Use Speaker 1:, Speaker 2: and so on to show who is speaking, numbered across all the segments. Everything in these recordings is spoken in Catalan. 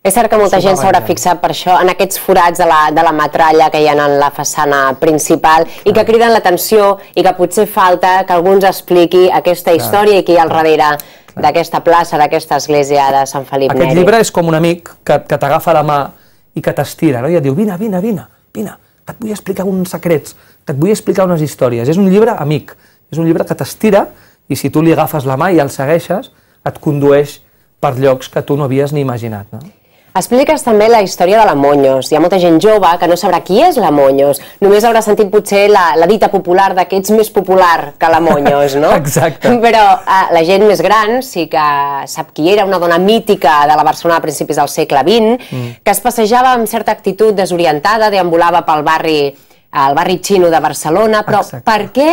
Speaker 1: És cert que molta gent s'haurà fixat per això en aquests forats de la metralla que hi ha en la façana principal i que criden l'atenció i que potser falta que algú ens expliqui aquesta història i qui hi ha al darrere d'aquesta plaça, d'aquesta església de Sant Felip Neri.
Speaker 2: Aquest llibre és com un amic que t'agafa la mà i que t'estira, i et diu, vine, que et vull explicar uns secrets, que et vull explicar unes històries. És un llibre amic, és un llibre que t'estira i si tu li agafes la mà i el segueixes, et condueix per llocs que tu no havies ni imaginat.
Speaker 1: Expliques també la història de la Monyos. Hi ha molta gent jove que no sabrà qui és la Monyos. Només haurà sentit potser la dita popular de que ets més popular que la Monyos, no?
Speaker 2: Exacte.
Speaker 1: Però la gent més gran sí que sap qui era, una dona mítica de la Barcelona a principis del segle XX, que es passejava amb certa actitud desorientada, deambulava pel barri xino de Barcelona, però per què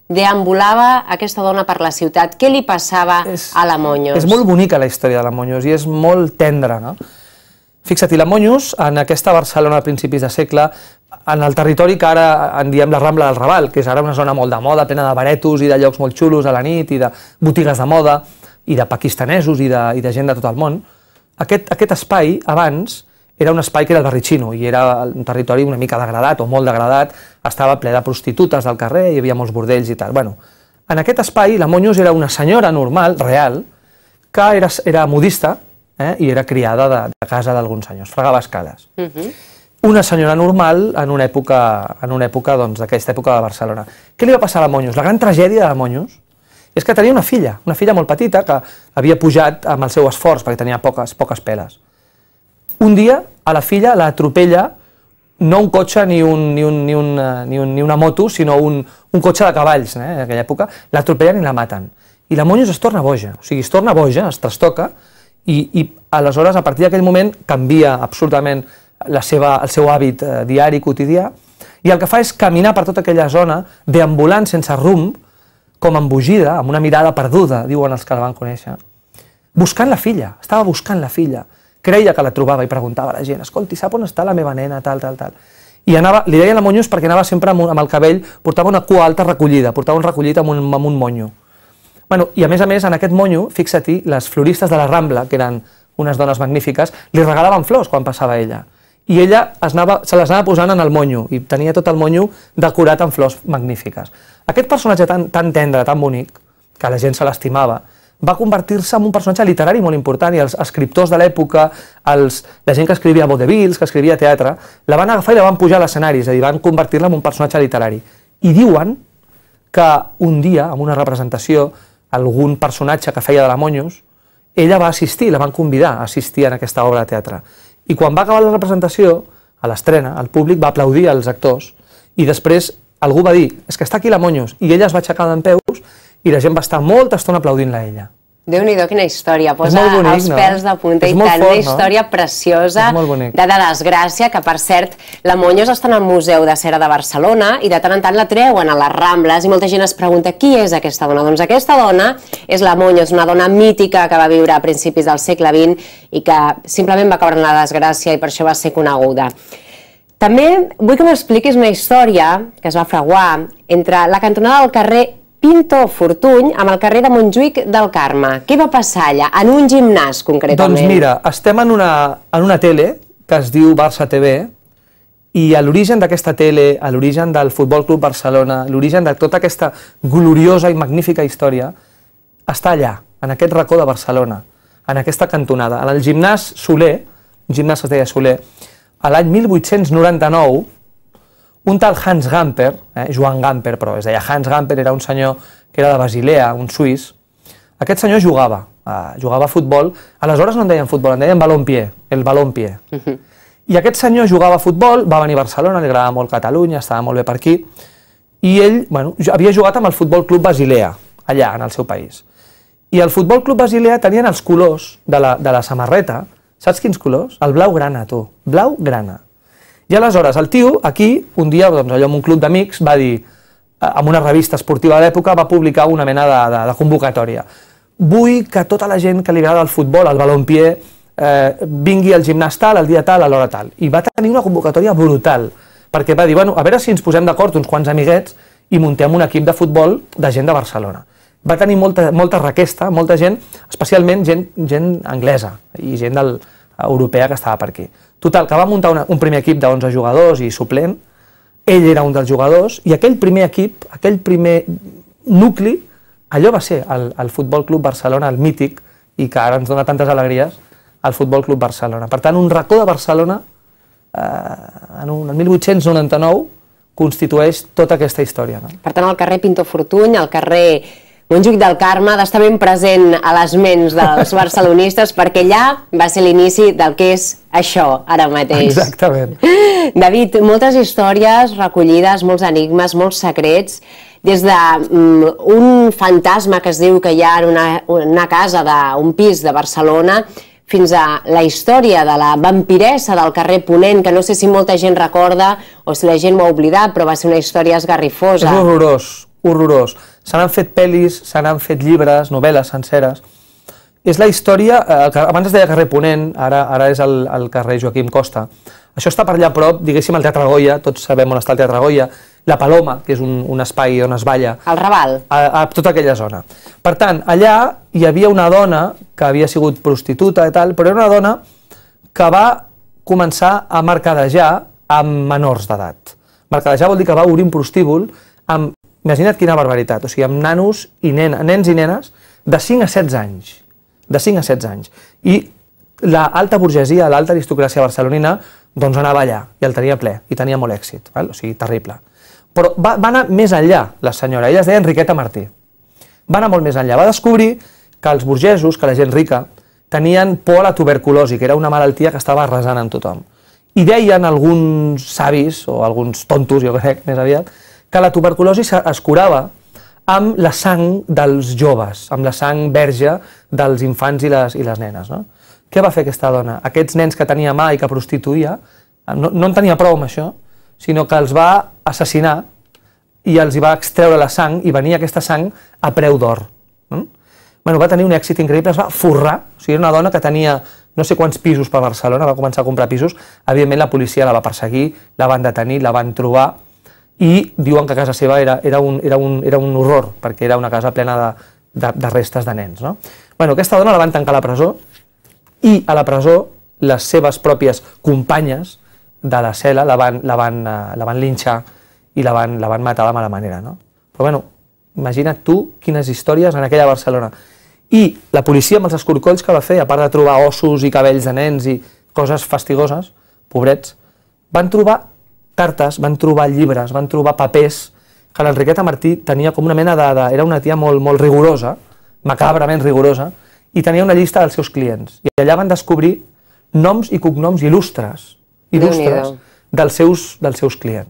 Speaker 1: deambulava aquesta dona per la ciutat? Què li passava a la Monyos?
Speaker 2: És molt bonica la història de la Monyos i és molt tendra, no? Fixa't, la Monyos, en aquesta Barcelona a principis de segle, en el territori que ara en diem la Rambla del Raval, que és ara una zona molt de moda, plena de baretos i de llocs molt xulos a la nit, i de botigues de moda, i de pakistanesos i de gent de tot el món, aquest espai, abans, era un espai que era el barri xino, i era un territori una mica degradat, o molt degradat, estava ple de prostitutes del carrer, hi havia molts bordells i tal. Bueno, en aquest espai, la Monyos era una senyora normal, real, que era modista, i era criada de casa d'alguns senyors, fregava escales. Una senyora normal en una època d'aquesta època de Barcelona. Què li va passar a la Monyos? La gran tragèdia de la Monyos és que tenia una filla molt petita que havia pujat amb el seu esforç perquè tenia poques peles. Un dia a la filla l'atropella no un cotxe ni una moto, sinó un cotxe de cavalls, en aquella època, l'atropellen i la maten. I la Monyos es torna boja, o sigui, es torna boja, es trastoca, i aleshores, a partir d'aquell moment, canvia absolutament el seu hàbit diari, quotidià, i el que fa és caminar per tota aquella zona, deambulant sense rumb, com embogida, amb una mirada perduda, diuen els que la van conèixer, buscant la filla, estava buscant la filla, creia que la trobava i preguntava a la gent, escolti, sap on està la meva nena, tal. I li deien la Monyos perquè anava sempre amb el cabell, portava una cua alta recollida, portava un recollit amb un monyo. I a més, en aquest monyo, fixa-t'hi, les floristes de la Rambla, que eren unes dones magnífiques, li regalaven flors quan passava ella. I ella se les anava posant en el monyo, i tenia tot el monyo decorat amb flors magnífiques. Aquest personatge tan tendre, tan bonic, que la gent se l'estimava, va convertir-se en un personatge literari molt important, i els escriptors de l'època, la gent que escrivia vaudevilles, que escrivia teatre, la van agafar i la van pujar a l'escenari, és a dir, van convertir-la en un personatge literari. I diuen que un dia, en una representació, algun personatge que feia de la Monyos, ella va assistir, la van convidar a assistir en aquesta obra de teatre. I quan va acabar la representació, a l'estrena, el públic va aplaudir als actors, i després algú va dir, és que està aquí la Monyos, i ella es va aixecar dempeus, i la gent va estar molta estona aplaudint-la a ella.
Speaker 1: Déu-n'hi-do, quina història, posa els pèls de punta i tant, una història preciosa de desgràcia, que per cert, la Monyos està en el Museu de Cera de Barcelona i de tant en tant la treuen a les Rambles i molta gent es pregunta qui és aquesta dona. Doncs aquesta dona és la Monyos, una dona mítica que va viure a principis del segle XX i que simplement va caure en la desgràcia i per això va ser coneguda. També vull que m'expliquis una història que es va fraguar entre la cantonada del carrer Pinto Fortuny amb el carrer de Montjuïc del Carme. Què va passar allà, en un gimnàs concretament?
Speaker 2: Doncs mira, estem en una tele que es diu Barça TV i a l'origen d'aquesta tele, a l'origen del Futbol Club Barcelona, a l'origen de tota aquesta gloriosa i magnífica història, està allà, en aquest racó de Barcelona, en aquesta cantonada, en el gimnàs Soler, un gimnàs que es deia Soler, a l'any 1899, un tal Hans Gamper, Joan Gamper, però es deia Hans Gamper, era un senyor que era de Basilea, un suís. Aquest senyor jugava a futbol, aleshores no en deien futbol, en deien balompié, el balompié. I aquest senyor jugava a futbol, va venir a Barcelona, li agradava molt Catalunya, estava molt bé per aquí, i ell havia jugat amb el Futbol Club Basilea, allà, en el seu país. I el Futbol Club Basilea tenien els colors de la samarreta, saps quins colors? El blau grana, tu, blau grana. I aleshores el tio, aquí, un dia, allò amb un club d'amics, va dir, en una revista esportiva de l'època, va publicar una mena de convocatòria. Vull que tota la gent que li agrada el futbol, el balompié, vingui al gimnàs tal, al dia tal, a l'hora tal. I va tenir una convocatòria brutal, perquè va dir, bueno, a veure si ens posem d'acord uns quants amiguets i muntem un equip de futbol de gent de Barcelona. Va tenir molta requesta, molta gent, especialment gent anglesa i gent europea que estava per aquí. Total, que va muntar un primer equip d'11 jugadors i suplent, ell era un dels jugadors, i aquell primer equip, aquell primer nucli, allò va ser el Futbol Club Barcelona, el mític, i que ara ens dona tantes alegries, el Futbol Club Barcelona. Per tant, un racó de Barcelona, en 1899, constitueix tota aquesta història.
Speaker 1: Per tant, el carrer Pintor Fortuny, el carrer Montjuïc del Carme, ha d'estar ben present a les ments dels barcelonistes, perquè allà va ser l'inici del que és això, ara mateix.
Speaker 2: Exactament.
Speaker 1: David, moltes històries recollides, molts enigmes, molts secrets, des d'un fantasma que es diu que hi ha en una casa d'un pis de Barcelona, fins a la història de la vampiressa del carrer Ponent, que no sé si molta gent recorda o si la gent ho ha oblidat, però va ser una història esgarrifosa.
Speaker 2: És horrorós, horrorós. Se n'han fet pel·lis, se n'han fet llibres, novel·les senceres. És la història, abans es deia carrer Ponent, ara és el carrer Joaquim Costa. Això està per allà a prop, diguéssim, al Teatre Goya, tots sabem on està el Teatre Goya, la Paloma, que és un espai on es balla.
Speaker 1: El Raval.
Speaker 2: A tota aquella zona. Per tant, allà hi havia una dona que havia sigut prostituta i tal, però era una dona que va començar a mercadejar amb menors d'edat. Mercadejar vol dir que va obrir un prostíbul amb, imagina't quina barbaritat, o sigui, amb nanos i nens i nenes de 5 a 16 anys. De 5 a 16 anys. I l'alta burgesia, l'alta aristocràcia barcelonina, doncs anava allà i el tenia ple, i tenia molt èxit, o sigui, terrible. Però va anar més enllà, la senyora, ella es deia Enriqueta Martí. Va anar molt més enllà, va descobrir que els burgesos, que la gent rica, tenien por a la tuberculosi, que era una malaltia que estava arrasant en tothom. I deien alguns savis, o alguns tontos, jo crec, més aviat, que la tuberculosi es curava amb la sang dels joves, amb la sang verge dels infants i les nenes. Què va fer aquesta dona? Aquests nens que tenia mà i que prostituïa, no en tenia prou amb això, sinó que els va assassinar i els hi va extreure la sang i venia aquesta sang a preu d'or. Va tenir un èxit increïble, es va forrar, o sigui, era una dona que tenia no sé quants pisos per Barcelona, va començar a comprar pisos, evidentment la policia la va perseguir, la van detenir, la van trobar, i diuen que a casa seva era un horror, perquè era una casa plena de restes de nens. Aquesta dona la van tancar a la presó, i a la presó les seves pròpies companyes de la cel·la la van linxar i la van matar de mala manera. Però imagina't tu quines històries en aquella Barcelona. I la policia amb els escorcolls que va fer, a part de trobar ossos i cabells de nens i coses fastigoses, pobrets, van trobar cartes, van trobar llibres, van trobar papers, que l'Enriqueta Martí tenia com una mena de... Era una tia molt rigorosa, macabrament rigorosa, i tenia una llista dels seus clients. I allà van descobrir noms i cognoms il·lustres dels seus clients.